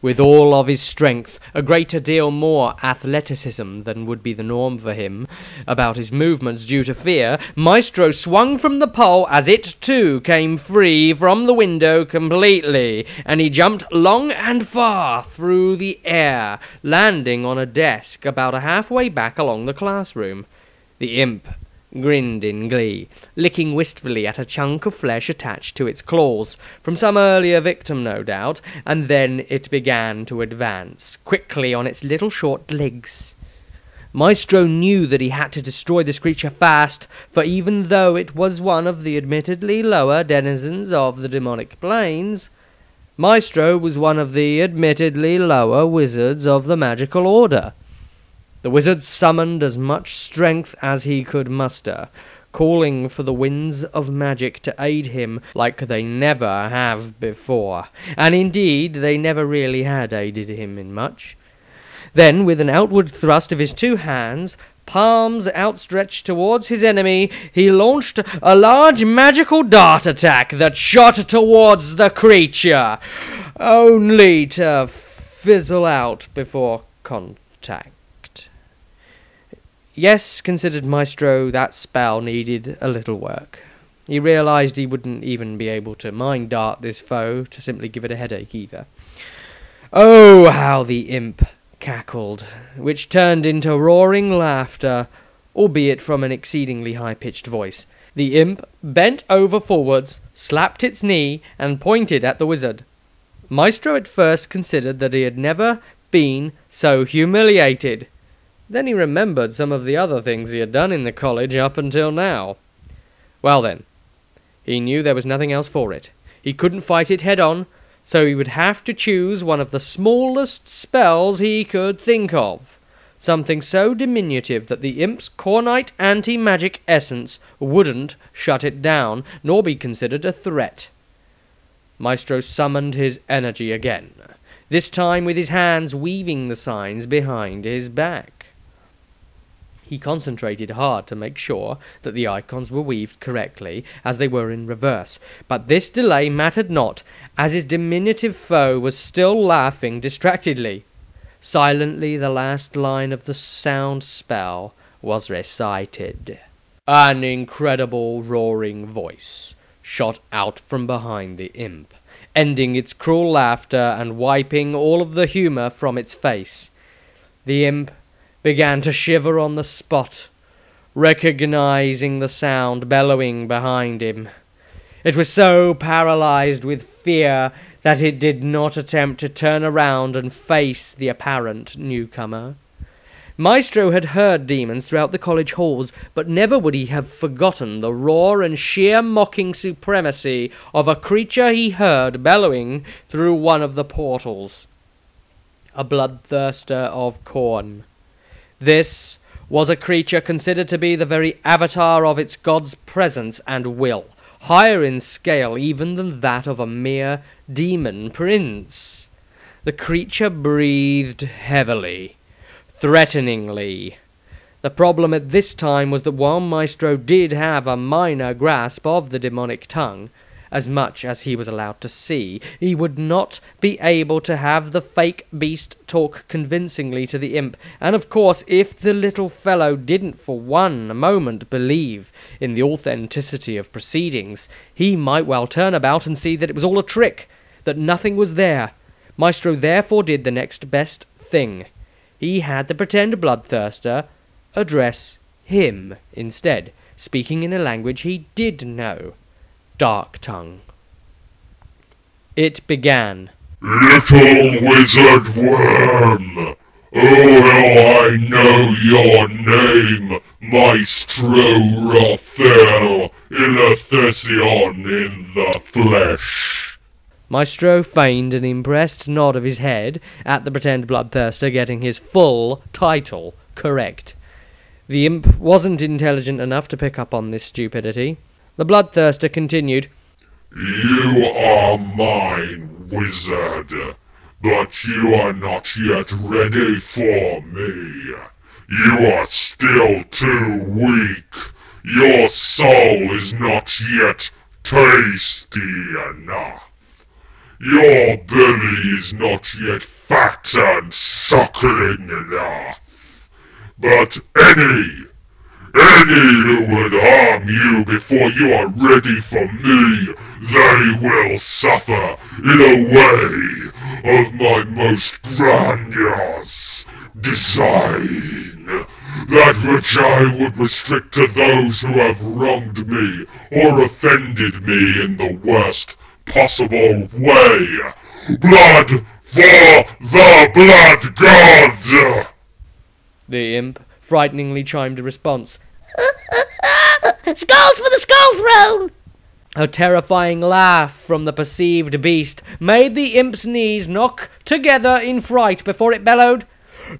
With all of his strength, a greater deal more athleticism than would be the norm for him about his movements due to fear, Maestro swung from the pole as it too came free from the window completely, and he jumped long and far through the air, landing on a desk about halfway back along the classroom. The imp grinned in glee, licking wistfully at a chunk of flesh attached to its claws, from some earlier victim no doubt, and then it began to advance, quickly on its little short legs. Maestro knew that he had to destroy this creature fast, for even though it was one of the admittedly lower denizens of the demonic planes, Maestro was one of the admittedly lower wizards of the magical order. The wizard summoned as much strength as he could muster, calling for the winds of magic to aid him like they never have before, and indeed they never really had aided him in much. Then, with an outward thrust of his two hands, palms outstretched towards his enemy, he launched a large magical dart attack that shot towards the creature, only to fizzle out before contact. Yes, considered Maestro, that spell needed a little work. He realised he wouldn't even be able to mind dart this foe to simply give it a headache either. Oh, how the imp cackled, which turned into roaring laughter, albeit from an exceedingly high-pitched voice. The imp bent over forwards, slapped its knee, and pointed at the wizard. Maestro at first considered that he had never been so humiliated. Then he remembered some of the other things he had done in the college up until now. Well then, he knew there was nothing else for it. He couldn't fight it head-on, so he would have to choose one of the smallest spells he could think of. Something so diminutive that the imp's Cornite anti-magic essence wouldn't shut it down, nor be considered a threat. Maestro summoned his energy again, this time with his hands weaving the signs behind his back. He concentrated hard to make sure that the icons were weaved correctly, as they were in reverse, but this delay mattered not, as his diminutive foe was still laughing distractedly. Silently the last line of the sound spell was recited. An incredible roaring voice shot out from behind the imp, ending its cruel laughter and wiping all of the humour from its face. The imp began to shiver on the spot, recognizing the sound bellowing behind him. It was so paralyzed with fear that it did not attempt to turn around and face the apparent newcomer. Maestro had heard demons throughout the college halls, but never would he have forgotten the roar and sheer mocking supremacy of a creature he heard bellowing through one of the portals. A bloodthirster of Khorne. This was a creature considered to be the very avatar of its god's presence and will, higher in scale even than that of a mere demon prince. The creature breathed heavily, threateningly. The problem at this time was that while Maestro did have a minor grasp of the demonic tongue, as much as he was allowed to see, he would not be able to have the fake beast talk convincingly to the imp, and of course if the little fellow didn't for one moment believe in the authenticity of proceedings, he might well turn about and see that it was all a trick, that nothing was there. Maestro therefore did the next best thing. He had the pretend bloodthirster address him instead, speaking in a language he did know. Dark Tongue. It began. Little wizard worm, oh how I know your name, Maestro Raphael Ilithysion in the flesh. Maestro feigned an impressed nod of his head at the pretend bloodthirster getting his full title correct. The imp wasn't intelligent enough to pick up on this stupidity. The bloodthirster continued, You are mine, wizard, but you are not yet ready for me. You are still too weak. Your soul is not yet tasty enough. Your belly is not yet fat and suckling enough. But any who would harm you before you are ready for me, they will suffer in a way of my most grandiose design, that which I would restrict to those who have wronged me or offended me in the worst possible way. Blood for the Blood God! The imp frighteningly chimed a response. Skulls for the Skull Throne! A terrifying laugh from the perceived beast made the imp's knees knock together in fright before it bellowed,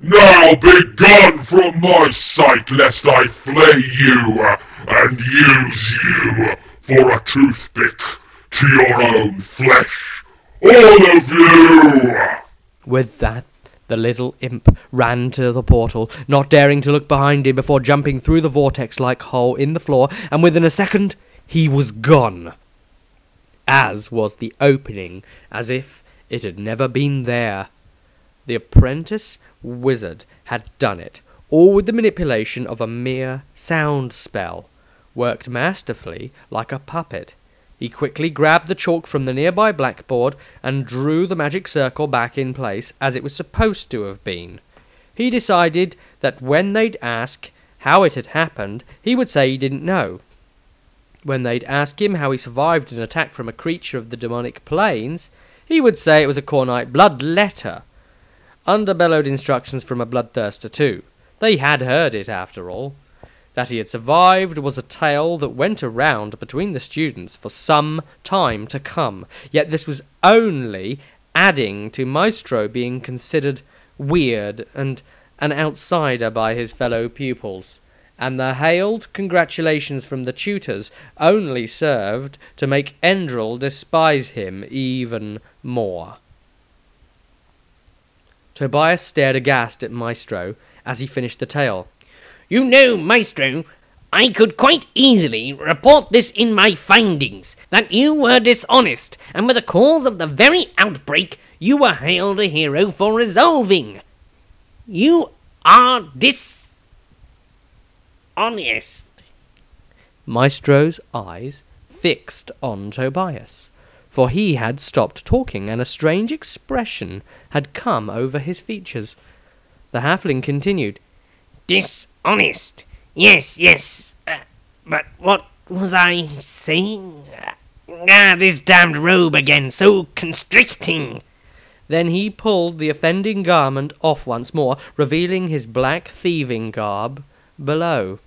Now be gone from my sight, lest I flay you and use you for a toothpick to your own flesh. All of you! With that, the little imp ran to the portal, not daring to look behind him before jumping through the vortex-like hole in the floor, and within a second, he was gone. As was the opening, as if it had never been there. The apprentice wizard had done it, all with the manipulation of a mere sound spell, worked masterfully like a puppet. He quickly grabbed the chalk from the nearby blackboard and drew the magic circle back in place as it was supposed to have been. He decided that when they'd ask how it had happened, he would say he didn't know. When they'd ask him how he survived an attack from a creature of the demonic plains, he would say it was a Cornite bloodletter. Underbellowed instructions from a bloodthirster too. They had heard it, after all. That he had survived was a tale that went around between the students for some time to come, yet this was only adding to Maestro being considered weird and an outsider by his fellow pupils, and the hailed congratulations from the tutors only served to make Endril despise him even more. Tobias stared aghast at Maestro as he finished the tale. You know, Maestro, I could quite easily report this in my findings, that you were dishonest, and were the cause of the very outbreak you were hailed a hero for resolving. You are dishonest. Maestro's eyes fixed on Tobias, for he had stopped talking, and a strange expression had come over his features. The halfling continued. Dishonest. Yes. But what was I saying? This damned robe again, so constricting. Then he pulled the offending garment off once more, revealing his black thieving garb below.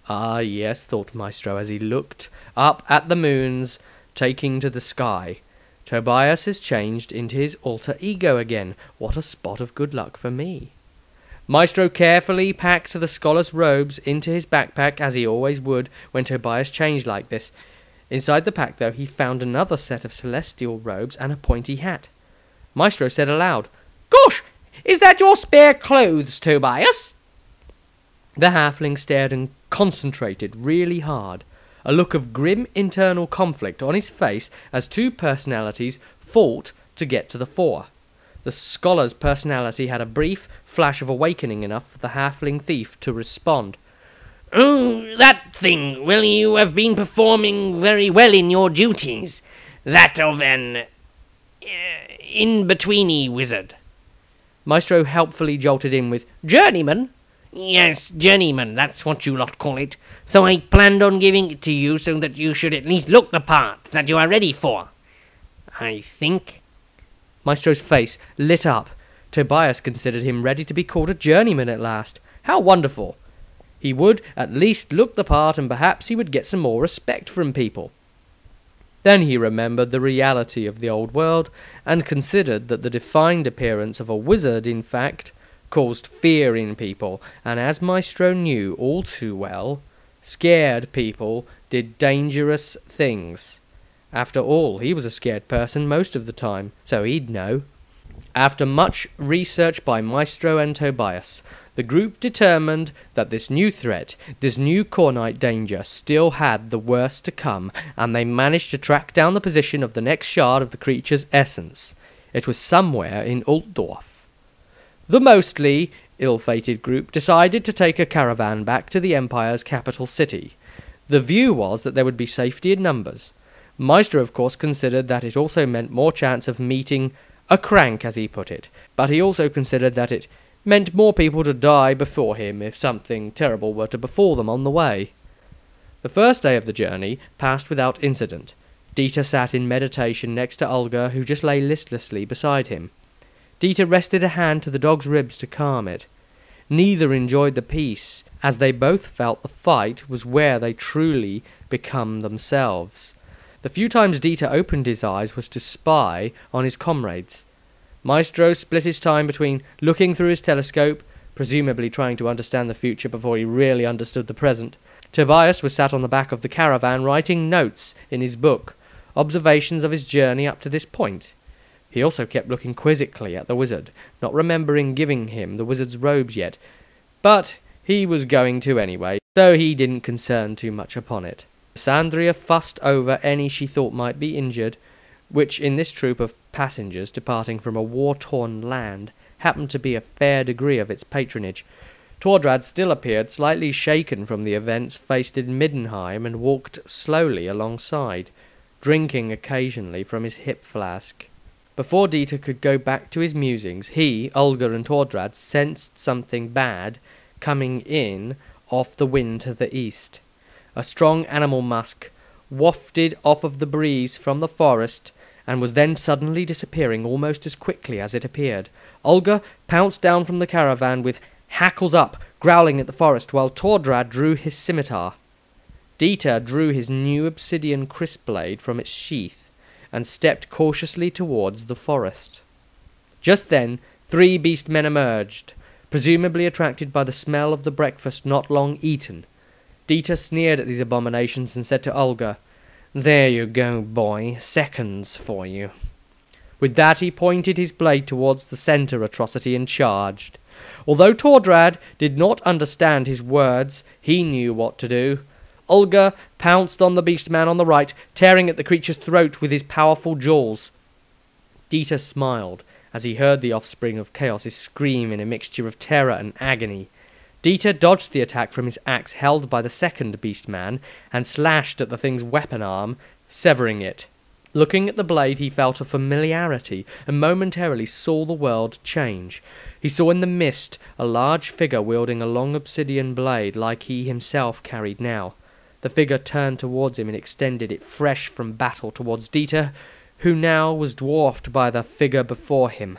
Ah, yes, thought Maestro as he looked up at the moons taking to the sky. Tobias has changed into his alter ego again. What a spot of good luck for me. Maestro carefully packed the scholar's robes into his backpack, as he always would when Tobias changed like this. Inside the pack, though, he found another set of celestial robes and a pointy hat. Maestro said aloud, Gosh, is that your spare clothes, Tobias? The halfling stared and concentrated really hard, a look of grim internal conflict on his face as two personalities fought to get to the fore. The scholar's personality had a brief flash of awakening enough for the halfling thief to respond. Oh, that thing. Well, you have been performing very well in your duties. That of an in-betweeny wizard. Maestro helpfully jolted in with, Journeyman? Yes, journeyman, that's what you lot call it. So I planned on giving it to you so that you should at least look the part that you are ready for. I think. Maestro's face lit up. Tobias considered him ready to be called a journeyman at last. How wonderful! He would at least look the part, and perhaps he would get some more respect from people. Then he remembered the reality of the old world, and considered that the defined appearance of a wizard, in fact, caused fear in people, and as Maestro knew all too well, scared people did dangerous things. After all, he was a scared person most of the time, so he'd know. After much research by Maestro and Tobias, the group determined that this new threat, this new Cornite danger, still had the worst to come, and they managed to track down the position of the next shard of the creature's essence. It was somewhere in Altdorf. The mostly ill-fated group decided to take a caravan back to the Empire's capital city. The view was that there would be safety in numbers. Maestro, of course, considered that it also meant more chance of meeting a crank, as he put it, but he also considered that it meant more people to die before him if something terrible were to befall them on the way. The first day of the journey passed without incident. Dieter sat in meditation next to Olga, who just lay listlessly beside him. Dieter rested a hand to the dog's ribs to calm it. Neither enjoyed the peace, as they both felt the fight was where they truly become themselves. The few times Dieter opened his eyes was to spy on his comrades. Maestro split his time between looking through his telescope, presumably trying to understand the future before he really understood the present. Tobias was sat on the back of the caravan writing notes in his book, observations of his journey up to this point. He also kept looking quizzically at the wizard, not remembering giving him the wizard's robes yet, but he was going to anyway, so he didn't concern too much upon it. Sandria fussed over any she thought might be injured, which in this troop of passengers departing from a war-torn land happened to be a fair degree of its patronage. Tordrad still appeared slightly shaken from the events faced in Middenheim and walked slowly alongside, drinking occasionally from his hip flask. Before Dieter could go back to his musings, he, Olga and Tordrad sensed something bad coming in off the wind to the east. A strong animal musk wafted off of the breeze from the forest and was then suddenly disappearing almost as quickly as it appeared. Olga pounced down from the caravan with hackles up, growling at the forest, while Tordrad drew his scimitar. Dieter drew his new obsidian crisp blade from its sheath and stepped cautiously towards the forest. Just then 3 beast men emerged, presumably attracted by the smell of the breakfast not long eaten. Dieter sneered at these abominations and said to Olga, "There you go, boy, seconds for you." With that he pointed his blade towards the centre atrocity and charged. Although Tordrad did not understand his words, he knew what to do. Olga pounced on the beast man on the right, tearing at the creature's throat with his powerful jaws. Dieter smiled as he heard the offspring of Chaos' scream in a mixture of terror and agony. Dieter dodged the attack from his axe held by the second beast man and slashed at the thing's weapon arm, severing it. Looking at the blade, he felt a familiarity and momentarily saw the world change. He saw in the mist a large figure wielding a long obsidian blade like he himself carried now. The figure turned towards him and extended it fresh from battle towards Dieter, who now was dwarfed by the figure before him.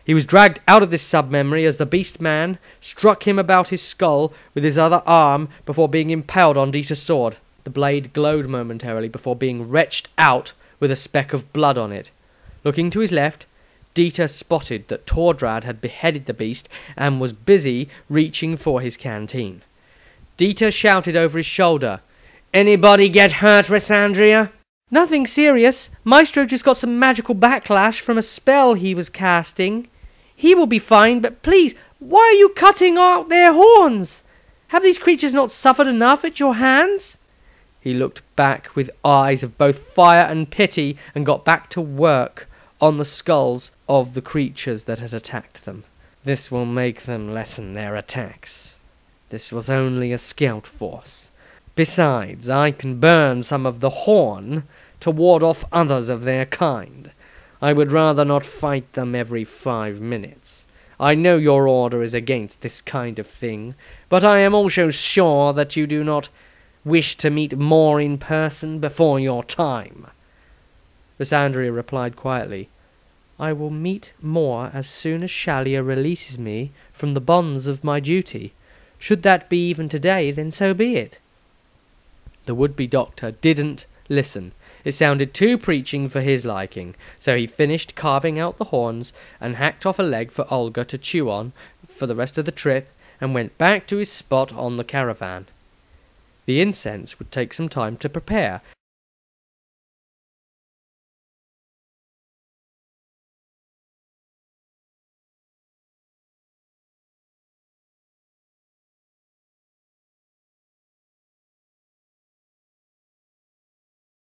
He was dragged out of this sub-memory as the beast man struck him about his skull with his other arm before being impaled on Dieter's sword. The blade glowed momentarily before being wrenched out with a speck of blood on it. Looking to his left, Dieter spotted that Tordrad had beheaded the beast and was busy reaching for his canteen. Dieter shouted over his shoulder, "Anybody get hurt, Rysandria?" "Nothing serious. Maestro just got some magical backlash from a spell he was casting. He will be fine, but please, why are you cutting out their horns? Have these creatures not suffered enough at your hands?" He looked back with eyes of both fire and pity and got back to work on the skulls of the creatures that had attacked them. "This will make them lessen their attacks. This was only a scout force. Besides, I can burn some of the horn to ward off others of their kind. I would rather not fight them every 5 minutes. I know your order is against this kind of thing, but I am also sure that you do not wish to meet more in person before your time." Rysandria replied quietly, "I will meet more as soon as Shalia releases me from the bonds of my duty. Should that be even today, then so be it." The would-be doctor didn't listen. It sounded too preaching for his liking, so he finished carving out the horns and hacked off a leg for Olga to chew on for the rest of the trip and went back to his spot on the caravan. The incense would take some time to prepare,